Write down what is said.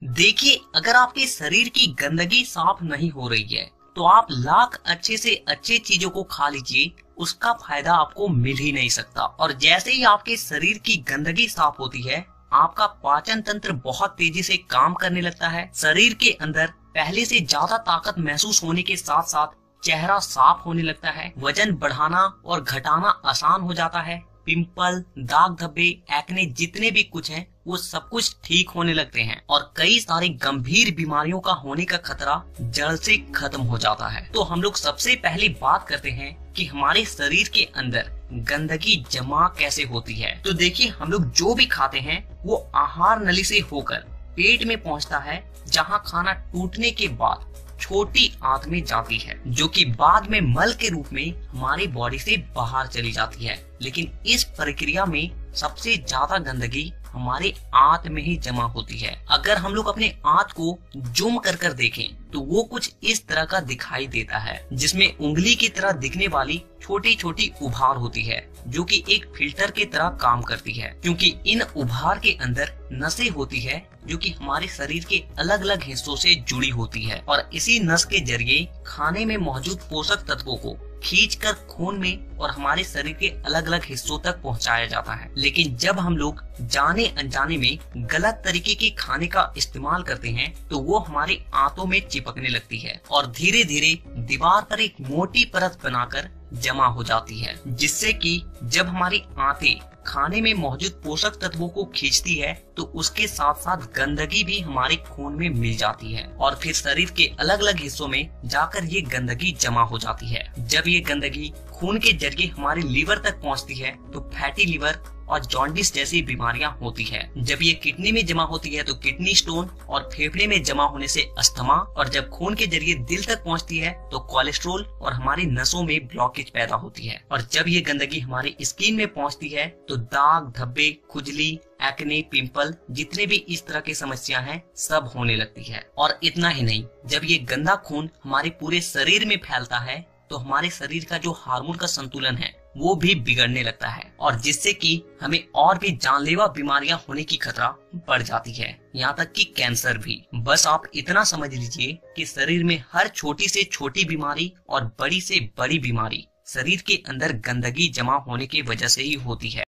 देखिए, अगर आपके शरीर की गंदगी साफ नहीं हो रही है तो आप लाख अच्छे से अच्छे चीजों को खा लीजिए, उसका फायदा आपको मिल ही नहीं सकता। और जैसे ही आपके शरीर की गंदगी साफ होती है, आपका पाचन तंत्र बहुत तेजी से काम करने लगता है। शरीर के अंदर पहले से ज्यादा ताकत महसूस होने के साथ साथ चेहरा साफ होने लगता है। वजन बढ़ाना और घटाना आसान हो जाता है। पिंपल, दाग धब्बे, एक्ने जितने भी कुछ हैं वो सब कुछ ठीक होने लगते हैं और कई सारी गंभीर बीमारियों का होने का खतरा जड़ से खत्म हो जाता है। तो हम लोग सबसे पहले बात करते हैं कि हमारे शरीर के अंदर गंदगी जमा कैसे होती है। तो देखिए, हम लोग जो भी खाते हैं वो आहार नली से होकर पेट में पहुंचता है, जहां खाना टूटने के बाद छोटी आंत में जाती है, जो कि बाद में मल के रूप में हमारी बॉडी से बाहर चली जाती है। लेकिन इस प्रक्रिया में सबसे ज्यादा गंदगी हमारे आंत में ही जमा होती है। अगर हम लोग अपने आंत को जूम कर देखें तो वो कुछ इस तरह का दिखाई देता है, जिसमें उंगली की तरह दिखने वाली छोटी छोटी उभार होती है, जो कि एक फिल्टर की तरह काम करती है, क्योंकि इन उभार के अंदर नसें होती है जो कि हमारे शरीर के अलग अलग हिस्सों से जुड़ी होती है और इसी नस के जरिए खाने में मौजूद पोषक तत्वों को खींचकर खून में और हमारे शरीर के अलग अलग हिस्सों तक पहुंचाया जाता है। लेकिन जब हम लोग जाने अनजाने में गलत तरीके के खाने का इस्तेमाल करते हैं तो वो हमारे आंतों में चिपकने लगती है और धीरे धीरे दीवार पर एक मोटी परत बनाकर जमा हो जाती है, जिससे कि जब हमारी आंतें खाने में मौजूद पोषक तत्वों को खींचती है तो उसके साथ साथ गंदगी भी हमारे खून में मिल जाती है और फिर शरीर के अलग अलग हिस्सों में जाकर ये गंदगी जमा हो जाती है। जब ये गंदगी खून के जरिए हमारे लीवर तक पहुंचती है तो फैटी लीवर और जॉन्डिस जैसी बीमारियां होती है। जब ये किडनी में जमा होती है तो किडनी स्टोन और फेफड़े में जमा होने से अस्थमा, और जब खून के जरिए दिल तक पहुंचती है तो कोलेस्ट्रोल और हमारी नसों में ब्लॉकेज पैदा होती है। और जब ये गंदगी हमारी स्किन में पहुंचती है तो दाग धब्बे, खुजली, एक्ने, पिंपल जितने भी इस तरह की समस्या हैं सब होने लगती है। और इतना ही नहीं, जब ये गंदा खून हमारे पूरे शरीर में फैलता है तो हमारे शरीर का जो हार्मोन का संतुलन है वो भी बिगड़ने लगता है और जिससे कि हमें और भी जानलेवा बीमारियां होने की खतरा बढ़ जाती है, यहाँ तक कि कैंसर भी। बस आप इतना समझ लीजिए कि शरीर में हर छोटी से छोटी बीमारी और बड़ी से बड़ी बीमारी शरीर के अंदर गंदगी जमा होने की वजह से ही होती है।